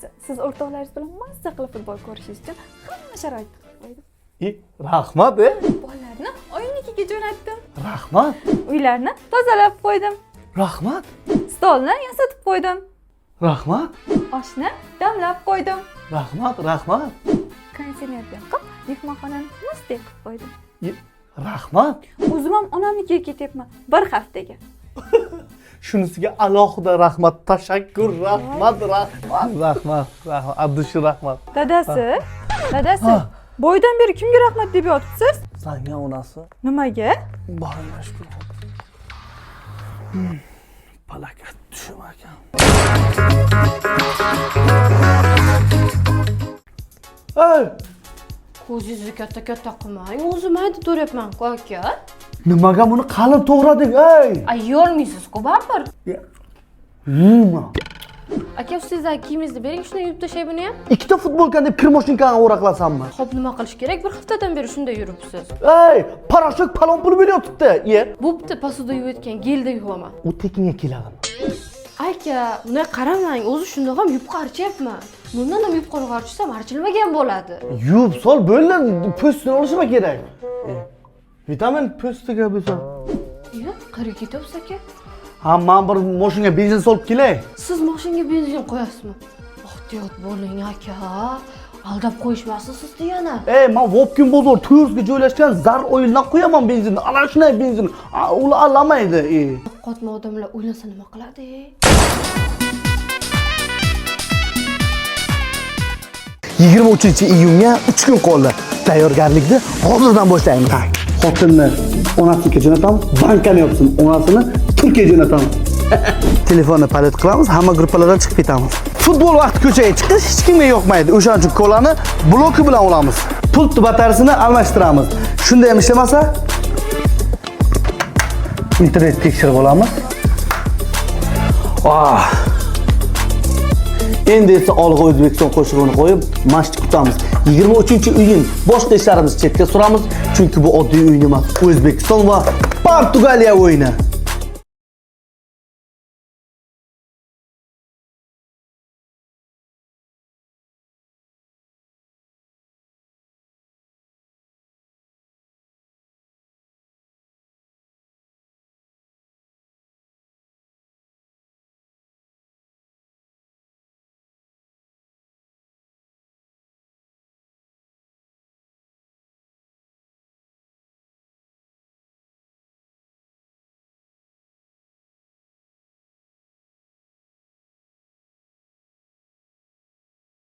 Dadasi, siz o'rtoqlaringiz bilan mazza qilib futbol ko'rishingiz uchun hamma sharoit qilib qo'ydim. Rahmat, Bolalarni oyinikiga jo'natdim. Rahmat. Uylarni tozalab qo'ydim. Rahmat. Stolni yasatib qo'ydim. Rahmat. Oshni damlab qo'ydim. Rahmat. Konditsioner yoqib, mehmonxonani mushtdek qilib qo'ydim. Rahmat. O'zim ham onamnikiga ketyapman bir haftaga. Shunisiga alohida rahmat, tashakkur, rahmat. Abdushi rahmat. Dadasi, boydan beri kimga rahmat deb yotibsiz? Sanga onasi. Nimaga? Boringga shukr. Palakat tushim ekan. Ey! Ko'zingizni katta qilmang. O'zim aytib turyapman-ku aka. Nimaga buni qalin to'g'rading, ey? Ay, yeyolmaysiz-ku baribir. Yeyman. Aka, ustingizdan kiyimingizni bering, shuni yuvib tashlay buni ham. Ikkita futbolkani deb kirmoshinkani o'raqlasammi? Xo'p, nima qilish kerak? Bir haftadan beri shunday yuribsiz. Ey, parashok palon pul beryotibdi. Bo'pti, posуда yuvayotgan gelda yuvaman. U tekinga keladimi? Aka, bunday qaramang, o'zi shundoq ham yubqa archyapman. Bundan ham yubqa archsam archilmagan bo'ladi. Yuvib sol, bo'ldi, po'stini olishim kerak. Vitamin po'stiga bo'lsa. Yo, qayerga ketyapsiz aka? Ha, men bir mashinaga benzin solib kelay. Siz mashinaga benzin qo'yasizmi? Ehtiyot bo'ling aka. Aldab qo'yishmasin sizni yana. Ey, men Vobkin bozor To'rsga joylashgan zar o'yindan qo'yaman benzinni. Ana shunday benzin. Ular alamaydi. Qotma odamlar o'ylansa nima qiladi? 23-iyunga 3 kun qoldi. Tayyorgarlikni hozirdan boshlaymiz. Xotinni onasiga jo'natamiz, bankani yopsin. Onasini Turkiyaga jo'natamiz. Telefonni palet qilamiz, hamma gruppalardan chiqib ketamiz. Futbol vaqti ko'chaga chiqish hech kimga yoqmaydi. O'shaning uchun kolani bloki bilan olamiz. Pult batarisini almashtiramiz. Shunda ham ishlamasa, internet tekshirib olamiz. Endi esa olg'a O'zbekiston qo'shig'ini qo'yib, mashq kutamiz. 23-iyun boshqa ishlarimizni chetga suramiz, chunki bu oddiy o'yin emas. O'zbekiston va Portugaliya o'yini.